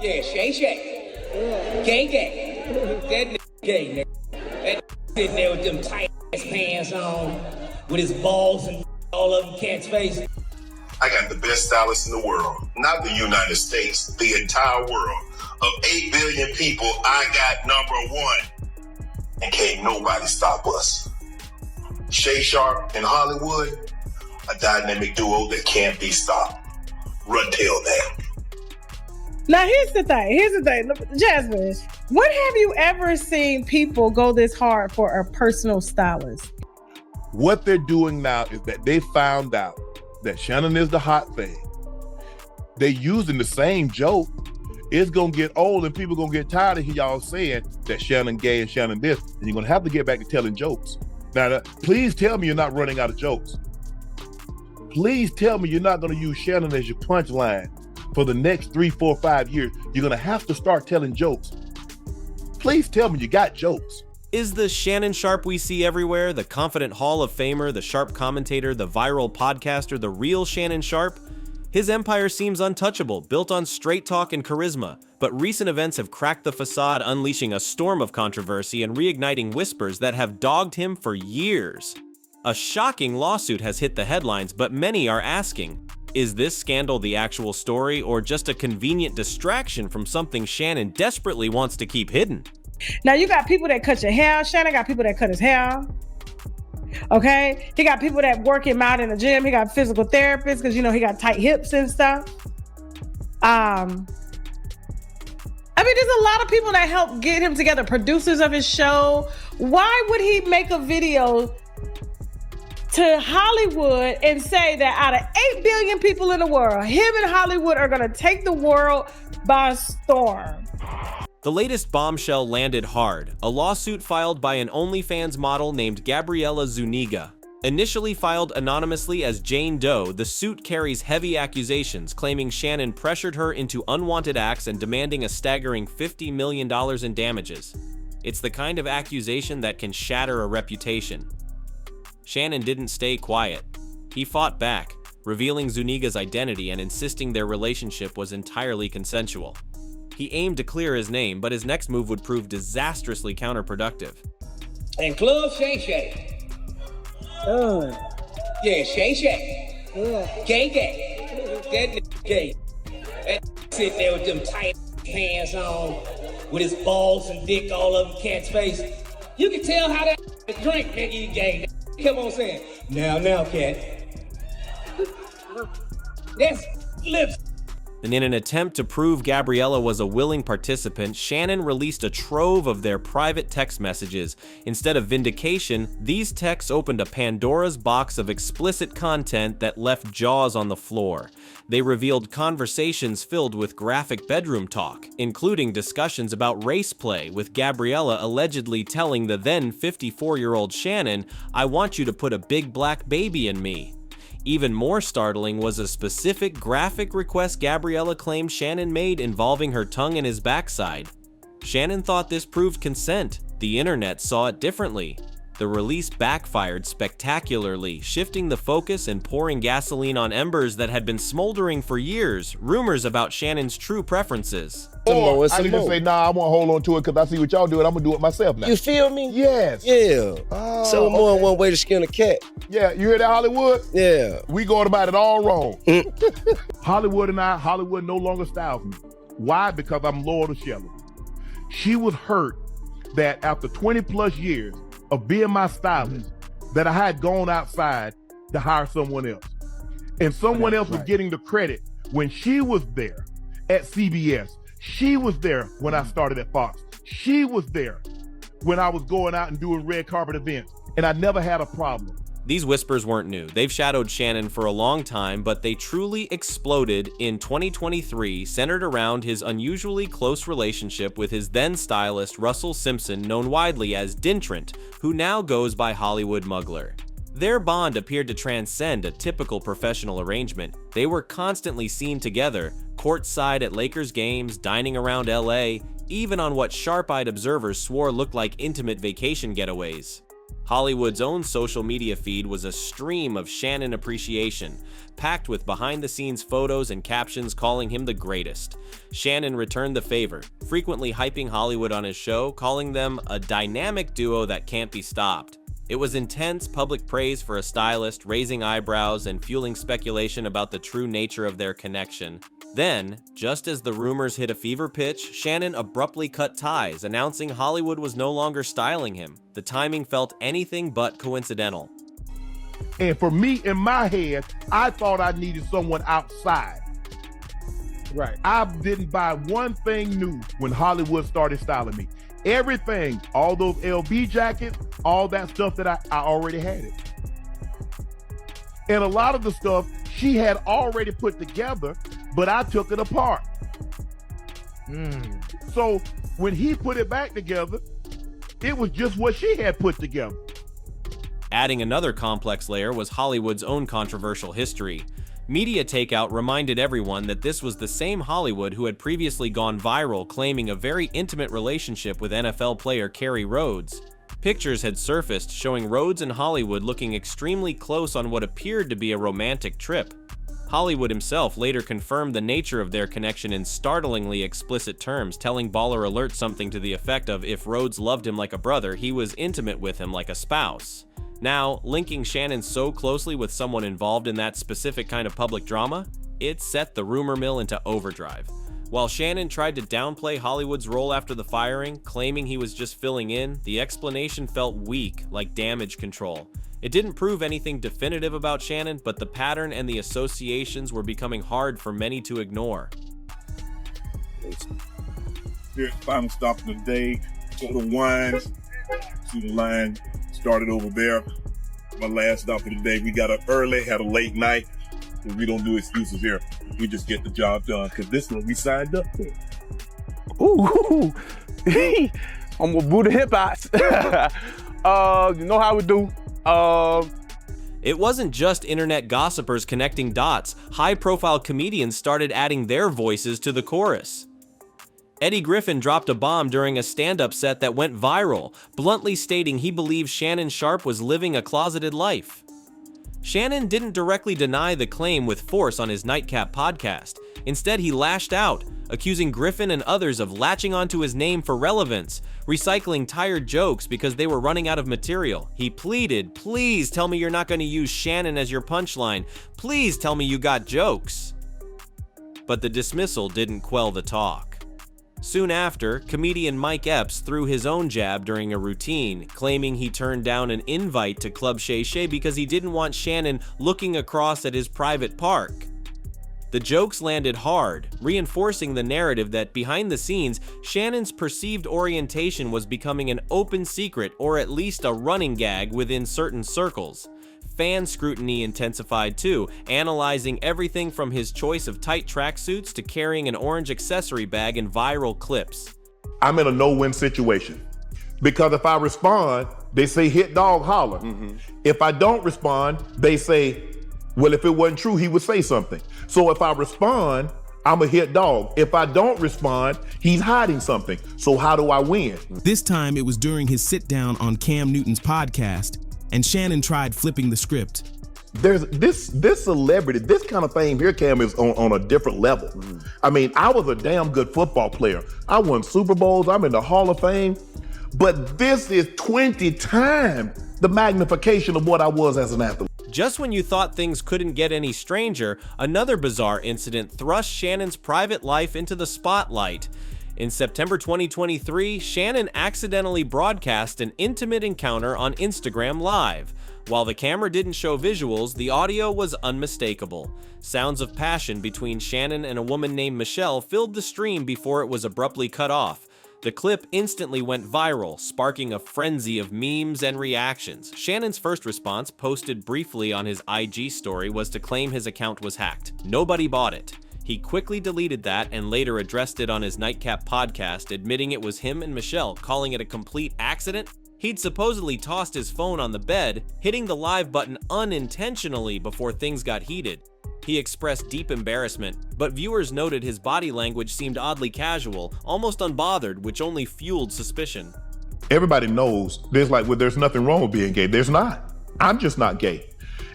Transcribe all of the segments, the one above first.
Yeah, Shay. Gang. That nigga gay, nigga. That nigga sitting there with them tight ass pants on, with his balls and all of them cat's face. I got the best stylist in the world. Not the United States, the entire world. Of 8 billion people, I got number one. And can't nobody stop us. Shay Sharpe and Hollywood, a dynamic duo that can't be stopped. Run tell that. Now, here's the thing. Jasmine, when have you ever seen people go this hard for a personal stylist? What they're doing now is that they found out that Shannon is the hot thing. They're using the same joke. It's going to get old and people going to get tired of y'all saying that Shannon gay and Shannon this, and you're going to have to get back to telling jokes. Now, please tell me you're not running out of jokes. Please tell me you're not going to use Shannon as your punchline for the next 3, 4, 5 years. You're going to have to start telling jokes. Please tell me you got jokes. Is the Shannon Sharpe we see everywhere, the confident Hall of Famer, the sharp commentator, the viral podcaster, the real Shannon Sharpe? His empire seems untouchable, built on straight talk and charisma, but recent events have cracked the facade, unleashing a storm of controversy and reigniting whispers that have dogged him for years. A shocking lawsuit has hit the headlines, but many are asking, is this scandal the actual story or just a convenient distraction from something Shannon desperately wants to keep hidden? Now, you got people that cut your hair. Shannon got people that cut his hair. Okay? He got people that work him out in the gym. He got physical therapists because, he got tight hips and stuff. There's a lot of people that help get him together, producers of his show. Why would he make a video to Hollywood and say that out of 8 billion people in the world, him and Hollywood are going to take the world by storm? The latest bombshell landed hard, a lawsuit filed by an OnlyFans model named Gabriella Zuniga. Initially filed anonymously as Jane Doe, the suit carries heavy accusations claiming Shannon pressured her into unwanted acts and demanding a staggering $50 million in damages. It's the kind of accusation that can shatter a reputation. Shannon didn't stay quiet. He fought back, revealing Zuniga's identity and insisting their relationship was entirely consensual. He aimed to clear his name, but his next move would prove disastrously counterproductive. And Club Shay. Yeah, Shay. Gang. That nigga gay. That nigga sitting there with them tight pants on, with his balls and dick all over the cat's face. You can tell how that drink, nigga, you gay. Come on, saying, now, cat. That's lips. And in an attempt to prove Gabriella was a willing participant, Shannon released a trove of their private text messages. Instead of vindication, these texts opened a Pandora's box of explicit content that left jaws on the floor. They revealed conversations filled with graphic bedroom talk, including discussions about race play, with Gabriella allegedly telling the then 54-year-old Shannon, "I want you to put a big black baby in me." Even more startling was a specific graphic request Gabriella claimed Shannon made involving her tongue and his backside. Shannon thought this proved consent. The internet saw it differently. The release backfired spectacularly, shifting the focus and pouring gasoline on embers that had been smoldering for years, rumors about Shannon's true preferences. Or I can just say, nah, I won't hold on to it because I see what y'all doing. I'm going to do it myself now. You feel me? Yes. Yeah. So more than one way to skin a cat. Yeah, you hear that, Hollywood? Yeah. We going about it all wrong. Hollywood no longer styles me. Why? Because I'm loyal to Shelly. She was hurt that after 20 plus years of being my stylist, that I had gone outside to hire someone else. And someone else was getting the credit when she was there at CBS. She was there when I started at Fox. She was there when I was going out and doing red carpet events. And I never had a problem. These whispers weren't new. They've shadowed Shannon for a long time, but they truly exploded in 2023, centered around his unusually close relationship with his then stylist Russell Simpson, known widely as Dintrant, who now goes by Hollywood Muggler. Their bond appeared to transcend a typical professional arrangement. They were constantly seen together, courtside at Lakers games, dining around LA, even on what sharp-eyed observers swore looked like intimate vacation getaways. Hollywood's own social media feed was a stream of Shannon appreciation, packed with behind-the-scenes photos and captions calling him the greatest. Shannon returned the favor, frequently hyping Hollywood on his show, calling them a dynamic duo that can't be stopped. It was intense public praise for a stylist, raising eyebrows and fueling speculation about the true nature of their connection. Then, just as the rumors hit a fever pitch, Shannon abruptly cut ties, announcing Hollywood was no longer styling him. The timing felt anything but coincidental. And for me, in my head, I thought I needed someone outside. Right. I didn't buy one thing new when Hollywood started styling me. Everything, all those LB jackets, all that stuff that I already had it. And a lot of the stuff she had already put together, but I took it apart. So when he put it back together, it was just what she had put together. Adding another complex layer was Hollywood's own controversial history. Media takeout reminded everyone that this was the same Hollywood who had previously gone viral claiming a very intimate relationship with NFL player Kerry Rhodes. Pictures had surfaced showing Rhodes and Hollywood looking extremely close on what appeared to be a romantic trip. Hollywood himself later confirmed the nature of their connection in startlingly explicit terms, telling Baller Alert something to the effect of if Rhodes loved him like a brother, he was intimate with him like a spouse. Now, linking Shannon so closely with someone involved in that specific kind of public drama, it set the rumor mill into overdrive. While Shannon tried to downplay Hollywood's role after the firing, claiming he was just filling in, the explanation felt weak, like damage control. It didn't prove anything definitive about Shannon, but the pattern and the associations were becoming hard for many to ignore. Here's the final stop of the day. Go to Wines. See the line started over there. My last stop of the day. We got up early, had a late night. And we don't do excuses here. We just get the job done. Because this one we signed up for. Ooh. I'm gonna boo the hip hops. You know how we do. It wasn't just internet gossipers connecting dots. High-profile comedians started adding their voices to the chorus. Eddie Griffin dropped a bomb during a stand-up set that went viral, bluntly stating he believed Shannon Sharpe was living a closeted life. Shannon didn't directly deny the claim with force on his Nightcap podcast. Instead, he lashed out, accusing Griffin and others of latching onto his name for relevance, recycling tired jokes because they were running out of material. He pleaded, "Please tell me you're not going to use Shannon as your punchline. Please tell me you got jokes." But the dismissal didn't quell the talk. Soon after, comedian Mike Epps threw his own jab during a routine, claiming he turned down an invite to Club Shay Shay because he didn't want Shannon looking across at his private park. The jokes landed hard, reinforcing the narrative that behind the scenes, Shannon's perceived orientation was becoming an open secret or at least a running gag within certain circles. Fan scrutiny intensified too, analyzing everything from his choice of tight tracksuits to carrying an orange accessory bag in viral clips. I'm in a no-win situation because if I respond, they say hit dog holler. If I don't respond, they say, well, if it wasn't true, he would say something. So if I respond, I'm a hit dog. If I don't respond, he's hiding something. So how do I win? This time it was during his sit down on Cam Newton's podcast, and Shannon tried flipping the script. There's this celebrity, this kind of fame here, Cam, is on a different level. I mean, I was a damn good football player. I won Super Bowls, I'm in the Hall of Fame, but this is 20 times the magnification of what I was as an athlete. Just when you thought things couldn't get any stranger, another bizarre incident thrust Shannon's private life into the spotlight. In September 2023, Shannon accidentally broadcast an intimate encounter on Instagram Live. While the camera didn't show visuals, the audio was unmistakable. Sounds of passion between Shannon and a woman named Michelle filled the stream before it was abruptly cut off. The clip instantly went viral, sparking a frenzy of memes and reactions. Shannon's first response, posted briefly on his IG story, was to claim his account was hacked. Nobody bought it. He quickly deleted that and later addressed it on his Nightcap podcast, admitting it was him and Michelle, calling it a complete accident. He'd supposedly tossed his phone on the bed, hitting the live button unintentionally before things got heated. He expressed deep embarrassment, but viewers noted his body language seemed oddly casual, almost unbothered, which only fueled suspicion. Everybody knows there's nothing wrong with being gay. There's not. I'm just not gay.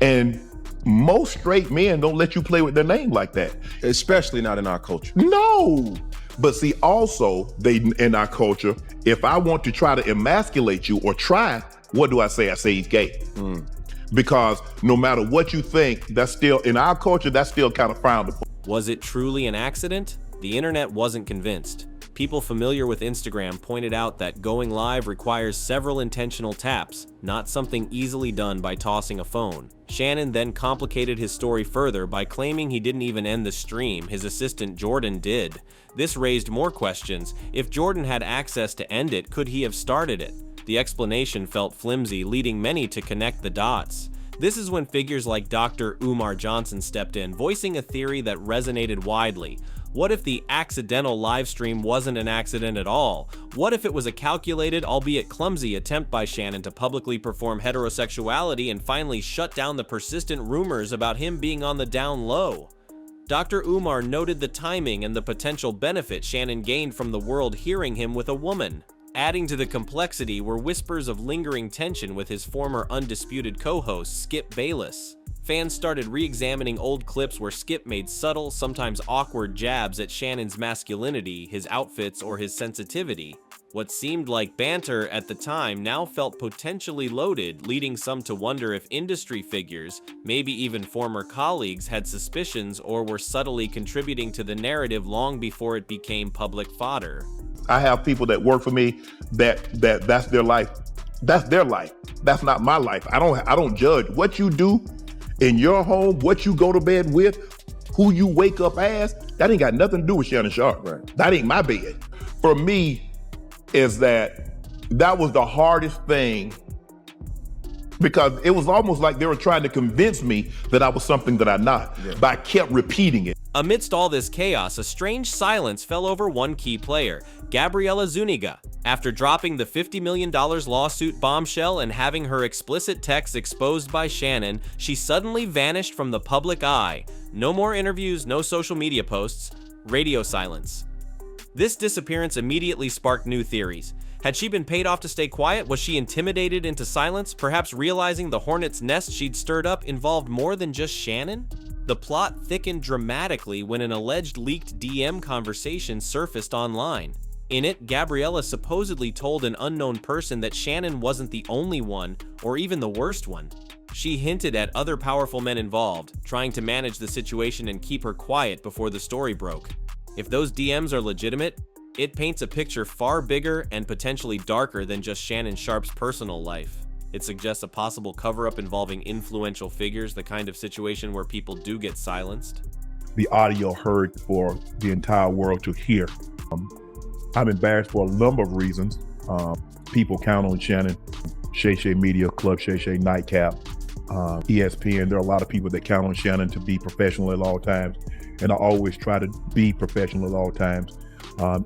And most straight men don't let you play with their name like that. Especially not in our culture. No. But see, also, in our culture, if I want to try to emasculate you or try, what do I say? I say he's gay. Because no matter what you think, that's still, in our culture, that's still kind of frowned upon. Was it truly an accident? The internet wasn't convinced. People familiar with Instagram pointed out that going live requires several intentional taps, not something easily done by tossing a phone. Shannon then complicated his story further by claiming he didn't even end the stream, his assistant Jordan did. This raised more questions. If Jordan had access to end it, could he have started it? The explanation felt flimsy, leading many to connect the dots. This is when figures like Dr. Umar Johnson stepped in, voicing a theory that resonated widely. What if the accidental live stream wasn't an accident at all? What if it was a calculated, albeit clumsy, attempt by Shannon to publicly perform heterosexuality and finally shut down the persistent rumors about him being on the down low? Dr. Umar noted the timing and the potential benefit Shannon gained from the world hearing him with a woman. Adding to the complexity were whispers of lingering tension with his former undisputed co-host, Skip Bayless. Fans started re-examining old clips where Skip made subtle, sometimes awkward jabs at Shannon's masculinity, his outfits, or his sensitivity. What seemed like banter at the time now felt potentially loaded, leading some to wonder if industry figures, maybe even former colleagues, had suspicions or were subtly contributing to the narrative long before it became public fodder. I have people that work for me that's their life. That's their life. That's not my life. I don't judge what you do in your home, what you go to bed with, who you wake up as. That ain't got nothing to do with Shannon Sharpe. Right. That ain't my bed. For me, is that was the hardest thing, because it was almost like they were trying to convince me that I was something that I'm not, but I kept repeating it. Amidst all this chaos, a strange silence fell over one key player, Gabriela Zuniga. After dropping the $50 million lawsuit bombshell and having her explicit texts exposed by Shannon, she suddenly vanished from the public eye. No more interviews, no social media posts, radio silence. This disappearance immediately sparked new theories. Had she been paid off to stay quiet? Was she intimidated into silence, perhaps realizing the hornet's nest she'd stirred up involved more than just Shannon? The plot thickened dramatically when an alleged leaked DM conversation surfaced online. In it, Gabriela supposedly told an unknown person that Shannon wasn't the only one, or even the worst one. She hinted at other powerful men involved, trying to manage the situation and keep her quiet before the story broke. If those DMs are legitimate, it paints a picture far bigger and potentially darker than just Shannon Sharpe's personal life. It suggests a possible cover-up involving influential figures, the kind of situation where people do get silenced. The audio heard for the entire world to hear. I'm embarrassed for a number of reasons. People count on Shannon, Shay Shay Media, Club Shay Shay, Nightcap, ESPN. There are a lot of people that count on Shannon to be professional at all times. And I always try to be professional at all times.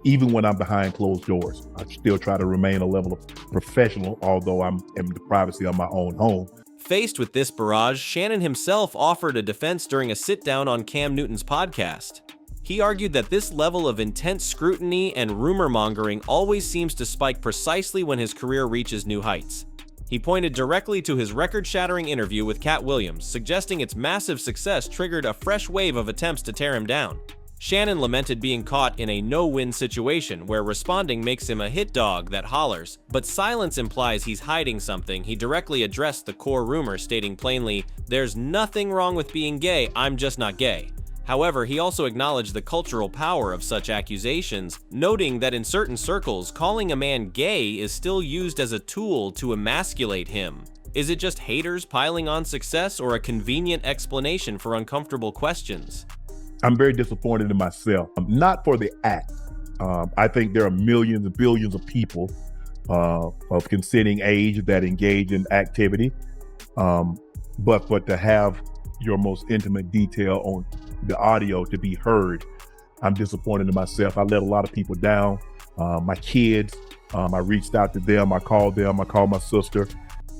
Even when I'm behind closed doors, I still try to remain a level of professional, although I'm in the privacy of my own home. Faced with this barrage, Shannon himself offered a defense during a sit-down on Cam Newton's podcast. He argued that this level of intense scrutiny and rumor-mongering always seems to spike precisely when his career reaches new heights. He pointed directly to his record-shattering interview with Cat Williams, suggesting its massive success triggered a fresh wave of attempts to tear him down. Shannon lamented being caught in a no-win situation where responding makes him a hit dog that hollers, but silence implies he's hiding something. He directly addressed the core rumor, stating plainly, "There's nothing wrong with being gay, I'm just not gay." However, he also acknowledged the cultural power of such accusations, noting that in certain circles, calling a man gay is still used as a tool to emasculate him. Is it just haters piling on success or a convenient explanation for uncomfortable questions? I'm very disappointed in myself, not for the act. I think there are millions and billions of people of consenting age that engage in activity, but to have your most intimate detail on the audio to be heard, I'm disappointed in myself. I let a lot of people down. My kids, I reached out to them, I called my sister.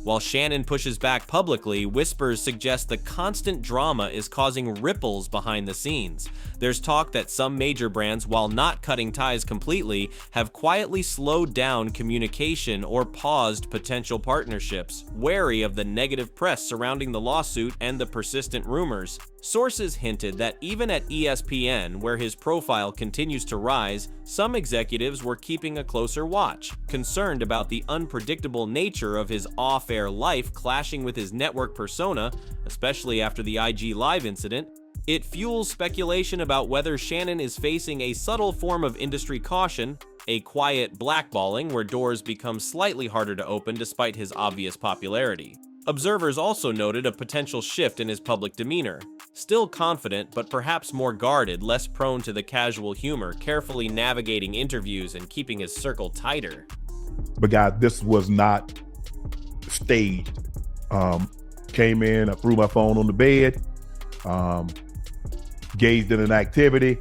While Shannon pushes back publicly, whispers suggest the constant drama is causing ripples behind the scenes. There's talk that some major brands, while not cutting ties completely, have quietly slowed down communication or paused potential partnerships, wary of the negative press surrounding the lawsuit and the persistent rumors. Sources hinted that even at ESPN, where his profile continues to rise, some executives were keeping a closer watch, concerned about the unpredictable nature of his off-air life clashing with his network persona, especially after the IG Live incident. It fuels speculation about whether Shannon is facing a subtle form of industry caution, a quiet blackballing where doors become slightly harder to open despite his obvious popularity. Observers also noted a potential shift in his public demeanor. Still confident, but perhaps more guarded, less prone to the casual humor, carefully navigating interviews and keeping his circle tighter. But guys, this was not staged. Came in, I threw my phone on the bed, gazed in an activity.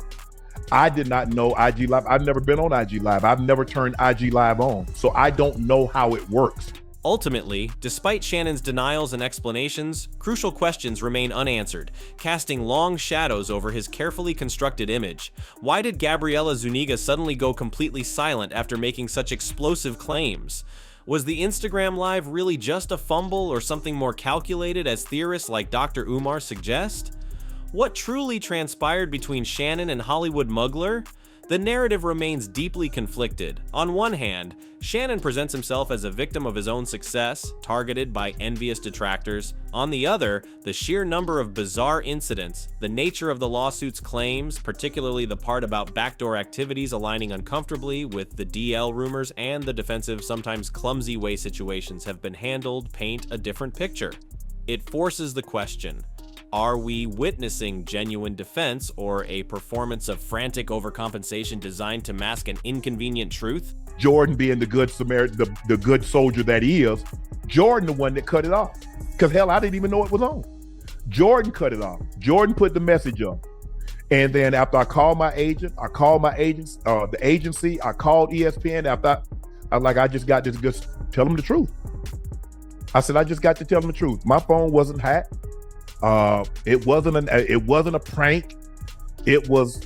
I did not know IG Live. I've never been on IG Live. I've never turned IG Live on, so I don't know how it works. Ultimately, despite Shannon's denials and explanations, crucial questions remain unanswered, casting long shadows over his carefully constructed image. Why did Gabriella Zuniga suddenly go completely silent after making such explosive claims? Was the Instagram Live really just a fumble or something more calculated, as theorists like Dr. Umar suggest? What truly transpired between Shannon and Hollywood Muggler? The narrative remains deeply conflicted. On one hand, Shannon presents himself as a victim of his own success, targeted by envious detractors. On the other, the sheer number of bizarre incidents, the nature of the lawsuit's claims, particularly the part about backdoor activities aligning uncomfortably with the DL rumors, and the defensive, sometimes clumsy way situations have been handled, paint a different picture. It forces the question: are we witnessing genuine defense or a performance of frantic overcompensation designed to mask an inconvenient truth? Jordan, being the good Samaritan, the good soldier that he is, Jordan the one that cut it off. Because hell, I didn't even know it was on. Jordan cut it off. Jordan put the message up. And then after I called my agent, the agency, I called ESPN after I just got this good, tell them the truth. I said, I just got to tell them the truth. My phone wasn't hacked. It wasn't a prank. It was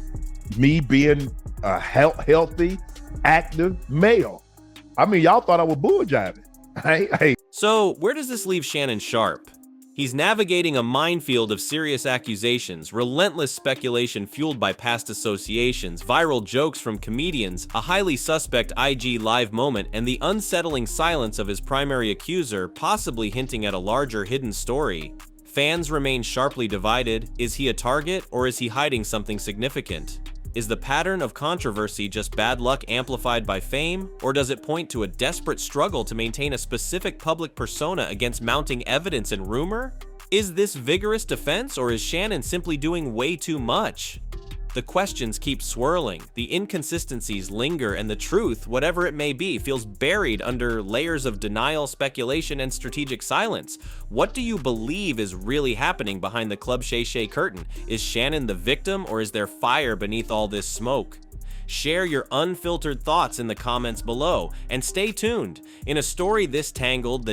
me being a healthy, active male. I mean, y'all thought I was bull jiving. Hey. So, where does this leave Shannon Sharpe? He's navigating a minefield of serious accusations, relentless speculation fueled by past associations, viral jokes from comedians, a highly suspect IG Live moment, and the unsettling silence of his primary accuser, possibly hinting at a larger hidden story. Fans remain sharply divided. Is he a target, or is he hiding something significant? Is the pattern of controversy just bad luck amplified by fame, or does it point to a desperate struggle to maintain a specific public persona against mounting evidence and rumor? Is this vigorous defense, or is Shannon simply doing way too much? The questions keep swirling, the inconsistencies linger, and the truth, whatever it may be, feels buried under layers of denial, speculation, and strategic silence. What do you believe is really happening behind the Club Shay Shay curtain? Is Shannon the victim, or is there fire beneath all this smoke? Share your unfiltered thoughts in the comments below, and stay tuned. In a story this tangled, the